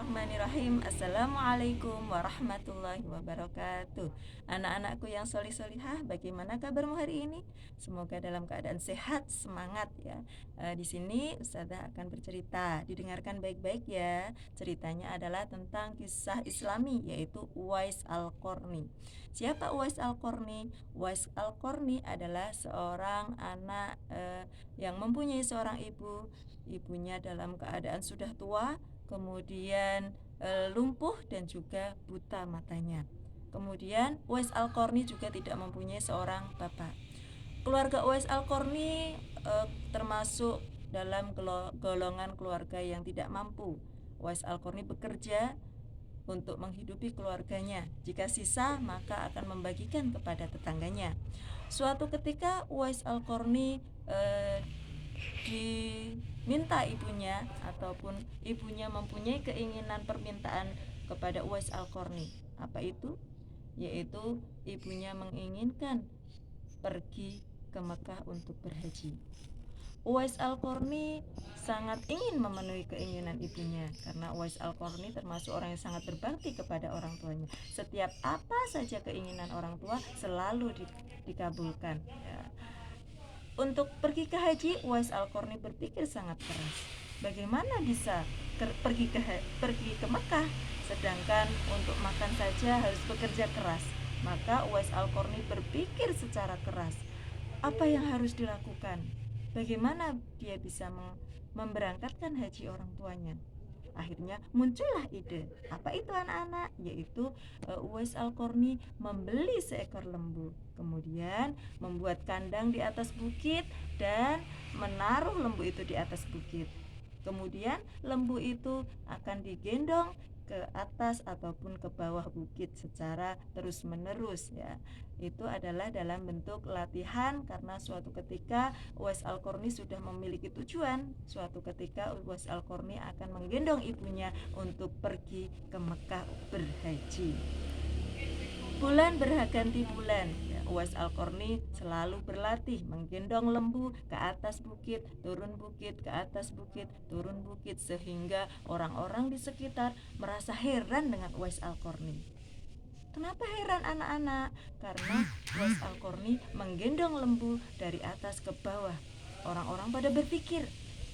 Bismillahirrahmanirrahim. Assalamualaikum warahmatullahi wabarakatuh. Anak-anakku yang solih-solihah, bagaimana kabarmu hari ini? Semoga dalam keadaan sehat, semangat ya. Di sini Ustazah akan bercerita. Didengarkan baik-baik ya. Ceritanya adalah tentang kisah Islami, yaitu Uwais Al-Qarni. Siapa Uwais Al-Qarni? Uwais Al-Qarni adalah seorang anak yang mempunyai seorang ibu. Ibunya dalam keadaan sudah tua, kemudian lumpuh dan juga buta matanya. Kemudian Uwais Al-Qarni juga tidak mempunyai seorang bapak. Keluarga Uwais Al-Qarni termasuk dalam golongan keluarga yang tidak mampu. Uwais Al-Qarni bekerja untuk menghidupi keluarganya. Jika sisa, maka akan membagikan kepada tetangganya. Suatu ketika Uwais Al-Qarni diminta ibunya, ataupun ibunya mempunyai keinginan permintaan kepada Uwais Al-Qarni. Apa itu? Yaitu ibunya menginginkan pergi ke Mekah untuk berhaji. Uwais Al-Qarni sangat ingin memenuhi keinginan ibunya, karena Uwais Al-Qarni termasuk orang yang sangat berbakti kepada orang tuanya. Setiap apa saja keinginan orang tua selalu dikabulkan ya. Untuk pergi ke haji, Uwais Al-Qarni berpikir sangat keras. Bagaimana bisa pergi ke Mekah, sedangkan untuk makan saja harus bekerja keras? Maka Uwais Al-Qarni berpikir secara keras, apa yang harus dilakukan? Bagaimana dia bisa memberangkatkan haji orang tuanya? Akhirnya muncullah ide. Apa itu anak-anak? Yaitu Uwais Al-Qarni membeli seekor lembu, kemudian membuat kandang di atas bukit dan menaruh lembu itu di atas bukit. Kemudian lembu itu akan digendong ke atas ataupun ke bawah bukit secara terus-menerus ya. Itu adalah dalam bentuk latihan, karena suatu ketika Uwais Al-Qarni sudah memiliki tujuan. Suatu ketika Uwais Al-Qarni akan menggendong ibunya untuk pergi ke Mekah berhaji. Bulan berganti bulan, Uwais Al-Qarni selalu berlatih menggendong lembu ke atas bukit, turun bukit, ke atas bukit, turun bukit, sehingga orang-orang di sekitar merasa heran dengan Uwais Al-Qarni. Kenapa heran anak-anak? Karena Uwais Al-Qarni menggendong lembu dari atas ke bawah. Orang-orang pada berpikir,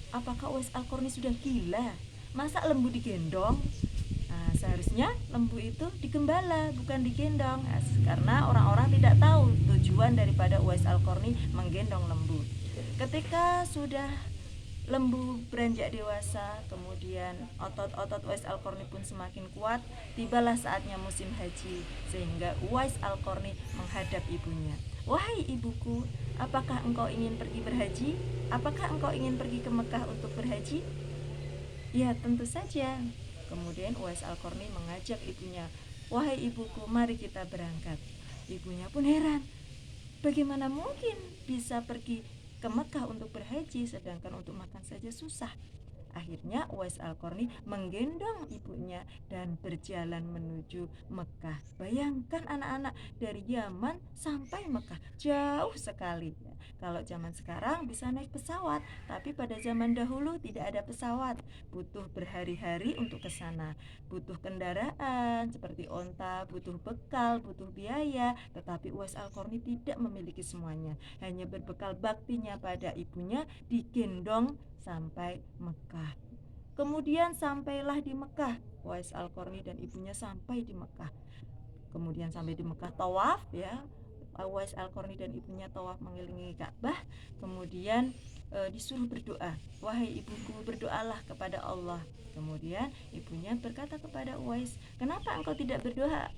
apakah Uwais Al-Qarni sudah gila? Masa lembu digendong? Nah, seharusnya lembu itu digembala, bukan digendong. Nah, karena orang-orang tidak tahu tujuan daripada Uwais Al-Qarni menggendong lembu. Ketika sudah lembu beranjak dewasa, kemudian otot-otot Uwais Al-Qarni pun semakin kuat. Tibalah saatnya musim haji, sehingga Uwais Al-Qarni menghadap ibunya. Wahai ibuku, apakah engkau ingin pergi berhaji? Apakah engkau ingin pergi ke Mekah untuk berhaji? Ya, tentu saja. Kemudian Uwais Al-Qarni mengajak ibunya, wahai ibuku, mari kita berangkat. Ibunya pun heran, bagaimana mungkin bisa pergi ke Mekah untuk berhaji, sedangkan untuk makan saja susah. Akhirnya Uwais Al-Qarni menggendong ibunya dan berjalan menuju Mekah. Bayangkan anak-anak, dari Yaman sampai Mekah jauh sekali. Kalau zaman sekarang bisa naik pesawat, tapi pada zaman dahulu tidak ada pesawat. Butuh berhari-hari untuk ke sana. Butuh kendaraan seperti onta, butuh bekal, butuh biaya. Tetapi Uwais Al-Qarni tidak memiliki semuanya. Hanya berbekal baktinya pada ibunya, digendong sampai Mekah. Kemudian sampailah di Mekah. Uwais Al-Qarni dan ibunya sampai di Mekah. Kemudian sampai di Mekah, tawaf ya. Uwais Al-Qarni dan ibunya tawaf mengelilingi Ka'bah. Kemudian disuruh berdoa, wahai ibuku, berdoalah kepada Allah. Kemudian ibunya berkata kepada Uwais, kenapa engkau tidak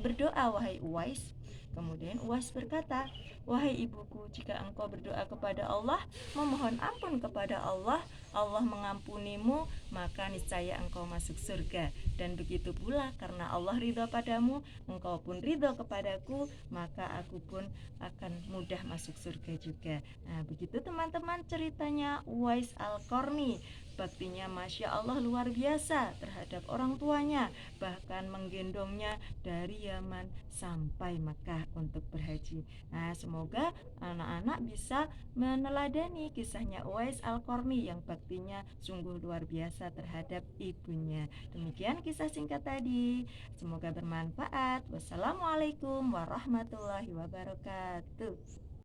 berdoa wahai Uwais? Kemudian Uwais berkata, wahai ibuku, jika engkau berdoa kepada Allah, memohon ampun kepada Allah, Allah mengampunimu, maka niscaya engkau masuk surga. Dan begitu pula, karena Allah ridha padamu, engkau pun ridha kepadaku, maka aku pun akan mudah masuk surga juga. Nah, begitu teman-teman ceritanya tuanya Uwais Al-Qarni. Baktinya Masya Allah luar biasa terhadap orang tuanya, bahkan menggendongnya dari Yaman sampai Mekah untuk berhaji. Nah, semoga anak-anak bisa meneladani kisahnya Uwais Al-Qarni yang baktinya sungguh luar biasa terhadap ibunya. Demikian kisah singkat tadi. Semoga bermanfaat. Wassalamualaikum warahmatullahi wabarakatuh.